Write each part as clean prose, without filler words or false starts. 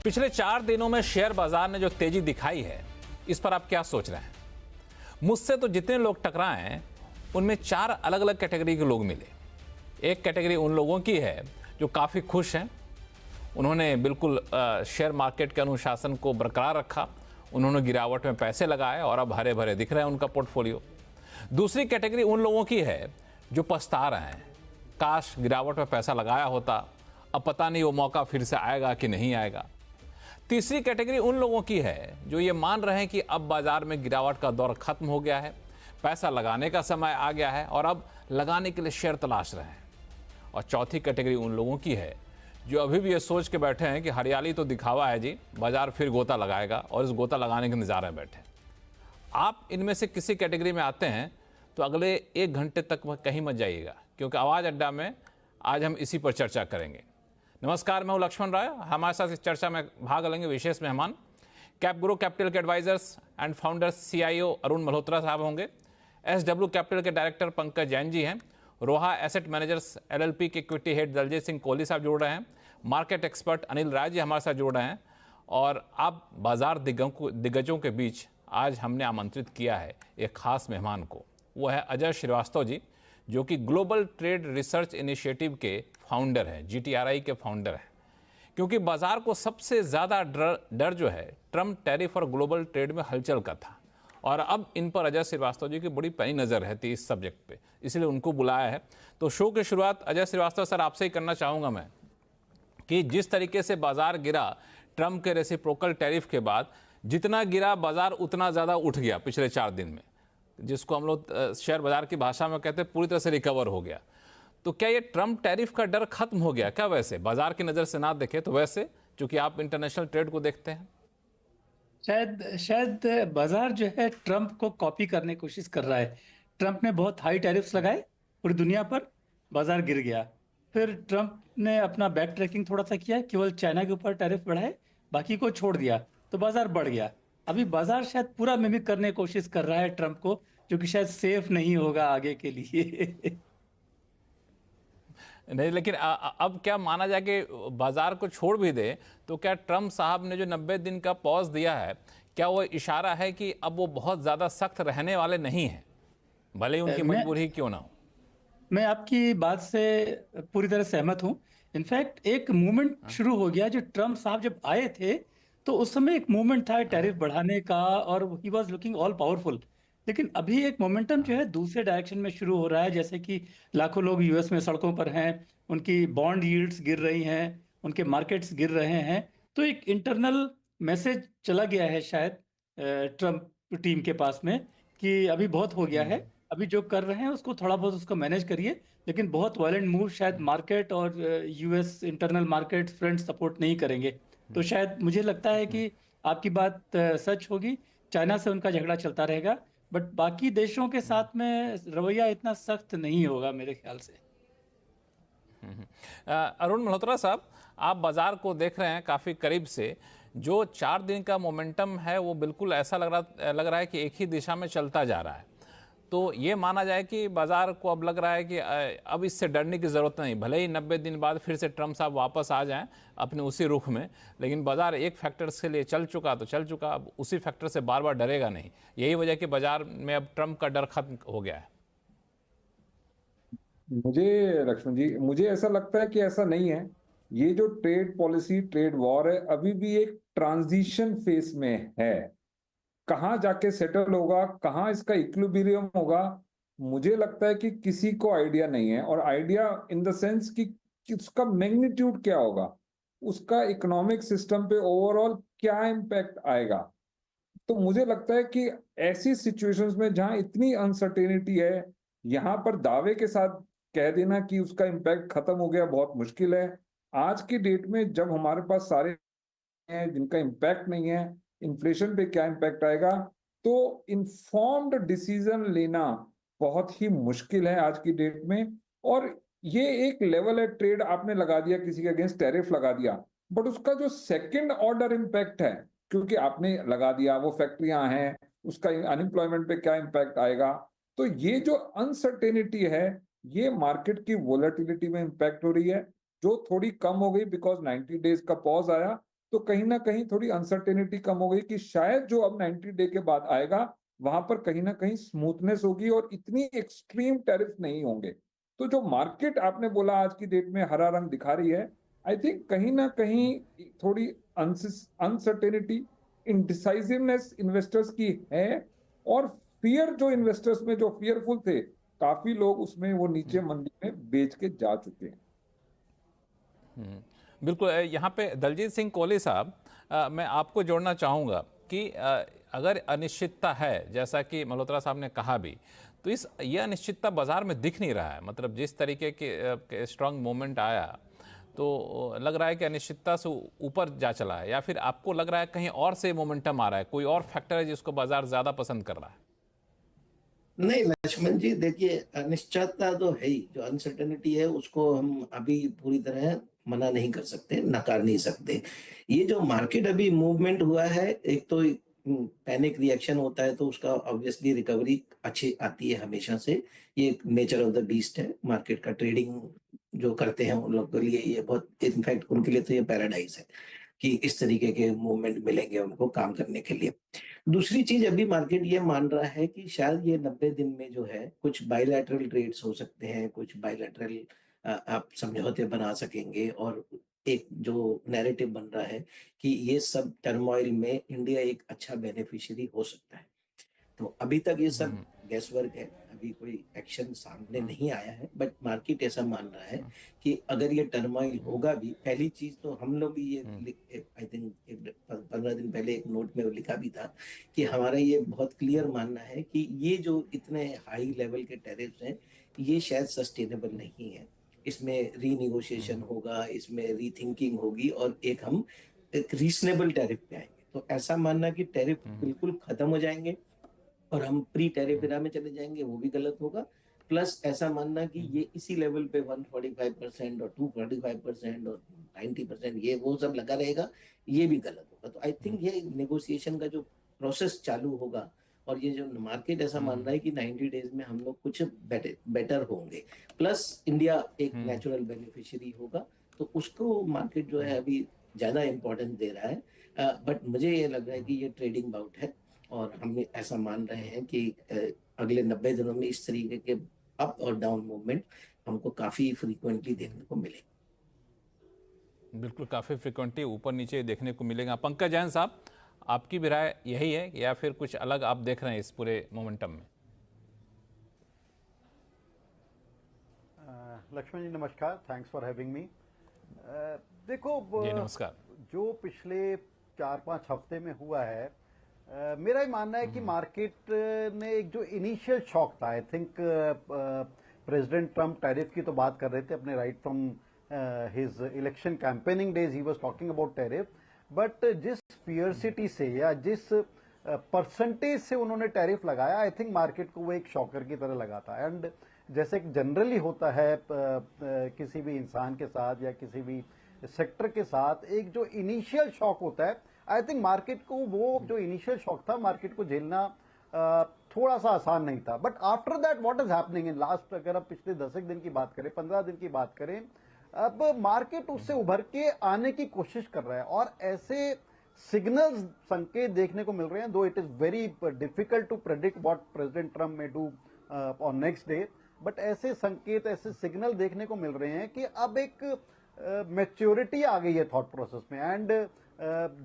पिछले 4 दिनों में शेयर बाजार ने जो तेजी दिखाई है, इस पर आप क्या सोच रहे हैं? मुझसे तो जितने लोग टकराए हैं उनमें 4 अलग अलग कैटेगरी के लोग मिले। एक कैटेगरी उन लोगों की है जो काफ़ी खुश हैं, उन्होंने बिल्कुल शेयर मार्केट के अनुशासन को बरकरार रखा, उन्होंने गिरावट में पैसे लगाए और अब हरे भरे दिख रहे हैं उनका पोर्टफोलियो। दूसरी कैटेगरी उन लोगों की है जो पछता रहे हैं, काश गिरावट में पैसा लगाया होता, अब पता नहीं वो मौका फिर से आएगा कि नहीं आएगा। तीसरी कैटेगरी उन लोगों की है जो ये मान रहे हैं कि अब बाजार में गिरावट का दौर खत्म हो गया है, पैसा लगाने का समय आ गया है और अब लगाने के लिए शेयर तलाश रहे हैं। और चौथी कैटेगरी उन लोगों की है जो अभी भी ये सोच के बैठे हैं कि हरियाली तो दिखावा है जी, बाजार फिर गोता लगाएगा और इस गोता लगाने के इंतजार में बैठे। आप इनमें से किसी कैटेगरी में आते हैं तो अगले 1 घंटे तक वह कहीं मत जाइएगा, क्योंकि आवाज़ अड्डा में आज हम इसी पर चर्चा करेंगे। नमस्कार, मैं हूं लक्ष्मण राय। हमारे साथ इस चर्चा में भाग लेंगे विशेष मेहमान कैप गुरु कैपिटल के advisers and founders CIO Arun Malhotra साहब होंगे। SW कैपिटल के डायरेक्टर पंकज जैन जी हैं। रोहा एसेट मैनेजर्स LLP के इक्विटी हेड दलजीत सिंह कोहली साहब जुड़ रहे हैं। मार्केट एक्सपर्ट अनिल राय जी हमारे साथ जुड़ रहे हैं। और अब बाजार दिग्गजों के बीच आज हमने आमंत्रित किया है एक खास मेहमान को। वो है अजय श्रीवास्तव जी, जो कि ग्लोबल ट्रेड रिसर्च इनिशिएटिव के फाउंडर हैं, GTRI के फाउंडर हैं। क्योंकि बाजार को सबसे ज़्यादा डर जो है ट्रम्प टैरिफ और ग्लोबल ट्रेड में हलचल का था, और अब इन पर अजय श्रीवास्तव जी की बड़ी पैनी नज़र रहती इस सब्जेक्ट पे, इसलिए उनको बुलाया है। तो शो की शुरुआत अजय श्रीवास्तव सर आपसे ही करना चाहूँगा मैं, कि जिस तरीके से बाजार गिरा ट्रम्प के रेसिप्रोकल टैरिफ के बाद, जितना गिरा बाजार उतना ज़्यादा उठ गया पिछले 4 दिन में, जिसको हम लोग शेयर बाजार की भाषा में कहते हैं पूरी तरह से रिकवर हो गया। तो क्या ये ट्रम्प टैरिफ का डर खत्म हो गया क्या? वैसे बाजार की नज़र से ना देखे तो वैसे, चूंकि आप इंटरनेशनल ट्रेड को देखते हैं। शायद बाजार जो है ट्रम्प को कॉपी करने की कोशिश कर रहा है। ट्रम्प ने बहुत हाई टैरिफ्स लगाए पूरी दुनिया पर, बाजार गिर गया। फिर ट्रम्प ने अपना बैक ट्रैकिंग थोड़ा सा किया, केवल चाइना के ऊपर टैरिफ बढ़ाए, बाकी को छोड़ दिया, तो बाजार बढ़ गया। अभी बाजार शायद पूरा मिमिक करने की कोशिश कर रहा है ट्रम्प को, जो कि शायद सेफ नहीं होगा आगे के लिए। नहीं, लेकिन अब क्या माना जाए कि बाजार को छोड़ भी दे तो क्या ट्रम्प साहब ने जो 90 दिन का पॉज दिया है, क्या वो इशारा है कि अब वो बहुत ज़्यादा सख्त रहने वाले नहीं हैं, भले ही उनकी मजबूरी क्यों ना हो? मैं आपकी बात से पूरी तरह सहमत हूं। इनफैक्ट एक मूवमेंट शुरू हो गया, जो ट्रम्प साहब जब आए थे तो उस समय एक मूवमेंट था टैरिफ बढ़ाने का, और he was looking all powerful. लेकिन अभी एक मोमेंटम जो है दूसरे डायरेक्शन में शुरू हो रहा है, जैसे कि लाखों लोग US में सड़कों पर हैं, उनकी बॉन्ड यील्ड्स गिर रही हैं, उनके मार्केट्स गिर रहे हैं। तो एक इंटरनल मैसेज चला गया है शायद ट्रम्प टीम के पास में, कि अभी बहुत हो गया है, अभी जो कर रहे हैं उसको थोड़ा बहुत उसको मैनेज करिए। लेकिन बहुत वायलेंट मूव शायद मार्केट और US internal market front support नहीं करेंगे। तो शायद मुझे लगता है कि आपकी बात सच होगी, चाइना से उनका झगड़ा चलता रहेगा, बट बाकी देशों के साथ में रवैया इतना सख्त नहीं होगा मेरे ख्याल से। अरुण मल्होत्रा साहब, आप बाजार को देख रहे हैं काफ़ी करीब से। जो 4 दिन का मोमेंटम है वो बिल्कुल ऐसा लग रहा है कि एक ही दिशा में चलता जा रहा है। तो ये माना जाए कि बाजार को अब लग रहा है कि अब इससे डरने की ज़रूरत नहीं, भले ही 90 दिन बाद फिर से ट्रम्प साहब वापस आ जाएं अपने उसी रुख में, लेकिन बाजार एक फैक्टर के लिए चल चुका तो चल चुका, अब उसी फैक्टर से बार बार डरेगा नहीं। यही वजह कि बाजार में अब ट्रम्प का डर खत्म हो गया है। मुझे लक्ष्मण जी, मुझे ऐसा लगता है कि ऐसा नहीं है। ये जो ट्रेड पॉलिसी, ट्रेड वॉर है, अभी भी एक ट्रांजिशन फेस में है। कहाँ जाके सेटल होगा, कहाँ इसका इक्विलिब्रियम होगा, मुझे लगता है कि किसी को आइडिया नहीं है। और आइडिया इन द सेंस कि उसका मैग्नीट्यूड क्या होगा, उसका इकोनॉमिक सिस्टम पे ओवरऑल क्या इम्पैक्ट आएगा। तो मुझे लगता है कि ऐसी सिचुएशंस में जहां इतनी अनसर्टेनिटी है, यहां पर दावे के साथ कह देना कि उसका इम्पैक्ट खत्म हो गया बहुत मुश्किल है। आज की डेट में जब हमारे पास सारे हैं जिनका इम्पैक्ट नहीं है, इन्फ्लेशन पे क्या इम्पैक्ट आएगा, तो इन्फॉर्म्ड डिसीजन लेना बहुत ही मुश्किल है आज की डेट में। और ये एक लेवल है, ट्रेड आपने लगा दिया, किसी के अगेंस्ट टैरिफ लगा दिया, बट उसका जो सेकंड ऑर्डर इम्पैक्ट है, क्योंकि आपने लगा दिया, वो फैक्ट्रियां हैं, उसका अनएम्प्लॉयमेंट पे क्या इम्पैक्ट आएगा। तो ये जो अनसर्टेनिटी है, ये मार्केट की वोलेटिलिटी में इम्पैक्ट हो रही है, जो थोड़ी कम हो गई बिकॉज 90 डेज का पॉज आया। तो कहीं ना कहीं थोड़ी अनसर्टेनिटी कम हो गई कि शायद जो अब 90 डे के बाद आएगा वहां पर कहीं ना कहीं स्मूथनेस होगी और इतनी एक्सट्रीम टैरिफ नहीं होंगे। तो जो मार्केट आपने बोला आज की डेट में हरा रंग दिखा रही है, आई थिंक कहीं ना कहीं थोड़ी अनसर्टेनिटी, इनडिसाइसिवनेस इन्वेस्टर्स की है, और फियर जो इन्वेस्टर्स में जो फियरफुल थे, काफी लोग उसमें वो नीचे मंदी में बेच के जा चुके हैं। बिल्कुल। यहाँ पे दलजीत सिंह कोहली साहब, मैं आपको जोड़ना चाहूँगा कि अगर अनिश्चितता है, जैसा कि मल्होत्रा साहब ने कहा भी, तो ये अनिश्चितता बाजार में दिख नहीं रहा है। मतलब जिस तरीके के स्ट्रांग मोमेंट आया, तो लग रहा है कि अनिश्चितता से ऊपर जा चला है, या फिर आपको लग रहा है कहीं और से मोमेंटम आ रहा है, कोई और फैक्टर है जिसको बाजार ज़्यादा पसंद कर रहा है? नहीं लक्ष्मण जी, देखिए अनिश्चितता तो है ही, जो अनसर्टेनिटी है उसको हम अभी पूरी तरह मना नहीं कर सकते, नकार नहीं सकते। ये जो मार्केट अभी मूवमेंट हुआ है, एक तो पैनिक रिएक्शन होता है तो उसका ऑब्वियसली रिकवरी अच्छी आती है हमेशा से। ये नेचर ऑफ द बीस्ट है, मार्केट का ट्रेडिंग जो करते हैं उन लोगों के लिए ये बहुत, इनफैक्ट उनके लिए तो ये पैराडाइज है कि इस तरीके के मूवमेंट मिलेंगे उनको काम करने के लिए। दूसरी चीज, अभी मार्केट ये मान रहा है कि शायद ये 90 दिन में जो है कुछ बायलैटरल ट्रेड्स हो सकते हैं, कुछ बायलैटरल आप समझौते बना सकेंगे, और एक जो नैरेटिव बन रहा है कि ये सब टर्मोइल में इंडिया एक अच्छा बेनिफिशियरी हो सकता है। तो अभी तक ये सब गैस वर्क है, अभी कोई एक्शन सामने नहीं आया है, बट मार्केट ऐसा मान रहा है कि अगर ये टर्मोइल होगा भी, पहली चीज तो हम लोग भी ये आई थिंक 15 दिन पहले एक नोट में लिखा भी था कि हमारा ये बहुत क्लियर मानना है कि ये जो इतने हाई लेवल के टैरिफ्स हैं ये शायद सस्टेनेबल नहीं है। इसमें रीनिगोशिएशन होगा, इसमें रीथिंकिंग होगी, और हम एक रीजनेबल टैरिफ पे आएंगे। तो ऐसा मानना कि टैरिफ बिल्कुल खत्म हो जाएंगे और हम प्री टैरिफ एरा में चले जाएंगे, वो भी गलत होगा। प्लस ऐसा मानना कि ये इसी लेवल पे 145% और 245% और 90% ये वो सब लगा रहेगा, ये भी गलत होगा। तो आई थिंक ये नेगोशिएशन का जो प्रोसेस चालू होगा, और ये जो मार्केट ऐसा मान रहा है कि 90 डेज में हम लोग कुछ बेटर होंगे, प्लस इंडिया एक नेचुरल बेनिफिशियरी होगा, तो उसको मार्केट जो है अभी ज्यादा इंपॉर्टेंस दे रहा है। बट मुझे ये लग रहा है कि ये ट्रेडिंग बाउट है, और हम ऐसा मान रहे हैं कि अगले 90 दिनों में इस तरीके के अप और डाउन मूवमेंट हमको काफी फ्रीक्वेंटली देखने को मिलेगा। बिल्कुल, काफ़ी फ्रिक्वेंटली ऊपर नीचे देखने को मिलेगा। पंकज जैन साहब, आपकी भी राय यही है या फिर कुछ अलग आप देख रहे हैं इस पूरे मोमेंटम में? लक्ष्मण जी नमस्कार, थैंक्स फॉर हैविंग मी। देखो जी नमस्कार। जो पिछले 4-5 हफ्ते में हुआ है, मेरा ये मानना है कि मार्केट ने एक जो इनिशियल शॉक था, I think president Trump tariff की तो बात कर रहे थे अपने right from his election campaigning days, he was talking about tariff, but जिस फियरसिटी से या जिस परसेंटेज से उन्होंने टैरिफ लगाया, आई थिंक मार्केट को वो एक शॉकर की तरह लगा था। एंड जैसे जनरली होता है किसी भी इंसान के साथ या किसी भी सेक्टर के साथ, एक जो इनिशियल शॉक होता है, आई थिंक मार्केट को वो जो इनिशियल शॉक था मार्केट को झेलना थोड़ा सा आसान नहीं था। But after that what is happening in last, अगर आप पिछले 10 दिन की बात करें, 15 दिन की बात करें, अब मार्केट उससे उभर के आने की कोशिश कर रहा है, और ऐसे सिग्नल्स, संकेत देखने को मिल रहे हैं, दो it is very difficult to predict what president Trump may do on next day, but ऐसे संकेत, ऐसे सिग्नल देखने को मिल रहे हैं कि अब एक मैच्योरिटी आ गई है थॉट प्रोसेस में। एंड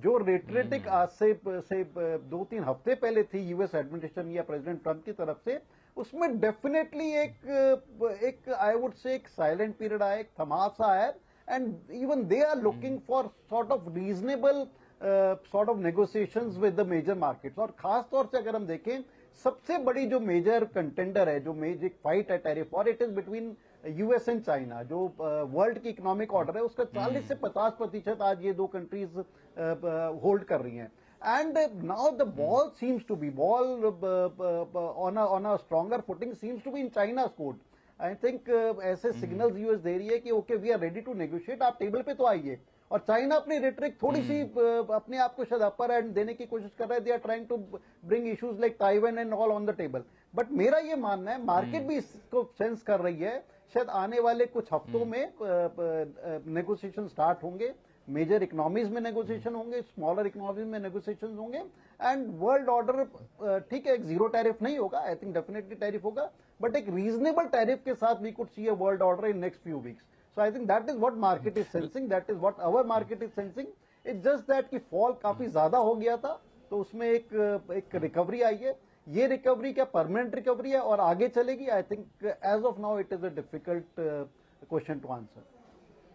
जो रेटरेटिक आज से 2-3 हफ्ते पहले थी यूएस एडमिनिस्ट्रेशन या प्रेसिडेंट ट्रम्प की तरफ से, उसमें डेफिनेटली एक आई वुड से एक साइलेंट पीरियड आया, एक थमासा है, and even they are looking for sort of reasonable sort of negotiations with the major markets. और खास तौर से अगर हम देखें, सबसे बड़ी जो मेजर कंटेंडर है, जो मेजर फाइट है टैरिफ और, it is between US and China. जो वर्ल्ड की इकोनॉमिक ऑर्डर है उसका 40 से 50% आज ये दो कंट्रीज होल्ड कर रही हैं। And now the ball seems to be on a stronger footing, seems to be in China's court. I think ऐसे सिग्नल्स यूएस दे रही है कि okay we are ready to negotiate, आप टेबल पे तो आइए। और चाइना अपनी रेटरिक थोड़ी सी अपने आप को शायद अपर एंड देने की कोशिश कर रहा है, they are trying to bring issues like Taiwan and all on the table. But मेरा ये मानना है, मार्केट भी इसको सेंस कर रही है, शायद आने वाले कुछ हफ्तों में नेगोशिएशन स्टार्ट होंगे, मेजर इकोनॉमीज में नेगोशिएशन होंगे, स्मॉलर इकोनॉमीज में नेगोशिएशन होंगे, एंड वर्ल्ड ऑर्डर ठीक है, एक जीरो टैरिफ नहीं होगा, आई थिंक डेफिनेटली टैरिफ होगा, बट एक रीजनेबल टैरिफ के साथ we could see a world order in next few weeks. So I think that is what market is sensing, that is what our market is sensing. It's just that कि fall काफी ज्यादा हो गया था, तो उसमें एक रिकवरी आई है. ये रिकवरी क्या परमानेंट रिकवरी है और आगे चलेगी? I think as of now it is a difficult question to answer.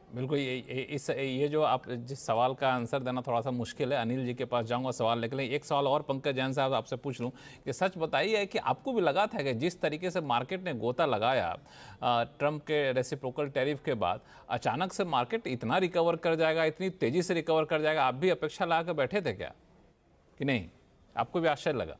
बिल्कुल, ये जो आप जिस सवाल का आंसर देना थोड़ा सा मुश्किल है, अनिल जी के पास जाऊंगा सवाल लेके. एक सवाल और पंकज जैन साहब आपसे पूछ लूं कि सच बताइए कि आपको भी लगा था कि जिस तरीके से मार्केट ने गोता लगाया ट्रंप के रेसिप्रोकल टैरिफ के बाद, अचानक से मार्केट इतना रिकवर कर जाएगा, इतनी तेजी से रिकवर कर जाएगा? आप भी अपेक्षा लगा के बैठे थे क्या कि नहीं? आपको भी आश्चर्य लगा?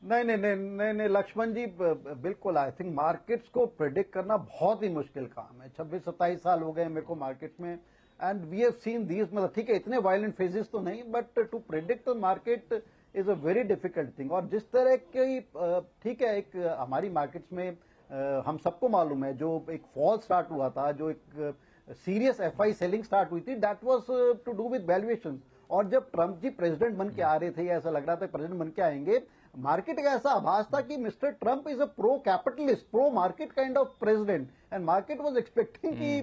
नहीं लक्ष्मण जी, बिल्कुल. आई थिंक मार्केट्स को प्रेडिक्ट करना बहुत ही मुश्किल काम है. 26-27 साल हो गए मेरे को मार्केट्स में, and we have seen these, मतलब ठीक है इतने वायलेंट फेजेस तो नहीं, but to predict the market is a very difficult thing. और जिस तरह की ठीक है, एक हमारी मार्केट्स में हम सबको मालूम है, जो एक फॉल स्टार्ट हुआ था, जो एक सीरियस एफआई सेलिंग स्टार्ट हुई थी, that was to do with valuation. और जब ट्रंप जी प्रेसिडेंट बन के आ रहे थे, ऐसा लग रहा था प्रेसिडेंट बन के आएंगे, मार्केट का ऐसा आभास था कि mister Trump is a pro capitalist, pro market kind of president, and market was expecting कि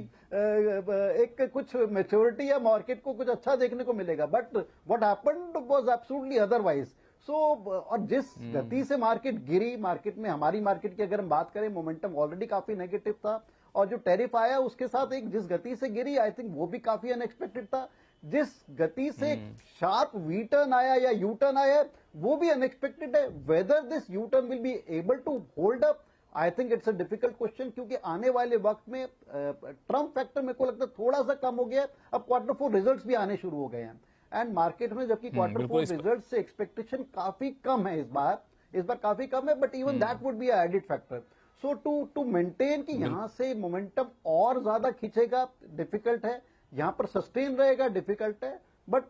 एक कुछ मैच्योरिटी या मार्केट को कुछ अच्छा देखने को मिलेगा, but what happened was absolutely otherwise. So और जिस गति से मार्केट गिरी, मार्केट में हमारी मार्केट की अगर हम बात करें, मोमेंटम ऑलरेडी काफी नेगेटिव था, और जो टैरिफ आया उसके साथ एक जिस गति से गिरी, आई थिंक वो भी काफी अनएक्सपेक्टेड था. जिस गति से शार्प वी टर्न आया या यू टर्न आया, वो भी अनएक्सपेक्टेड है. Whether this U turn will be able to hold up, I think it's a difficult question, क्योंकि आने वाले वक्त में ट्रंप फैक्टर मेरे को लगता है थोड़ा सा कम हो गया. अब क्वार्टर 4 रिजल्ट्स भी आने शुरू हो गए हैं, एंड मार्केट में जबकि क्वार्टर 4 रिजल्ट से एक्सपेक्टेशन काफी कम है इस बार काफी कम है, but even that would be added factor. So to maintain कि यहां से मोमेंटम और ज्यादा खींचेगा, डिफिकल्ट है. यहां पर सस्टेन रहेगा, डिफिकल्ट है, but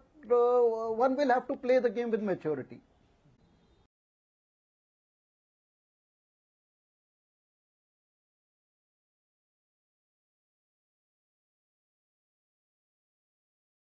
one will have to play the game with maturity.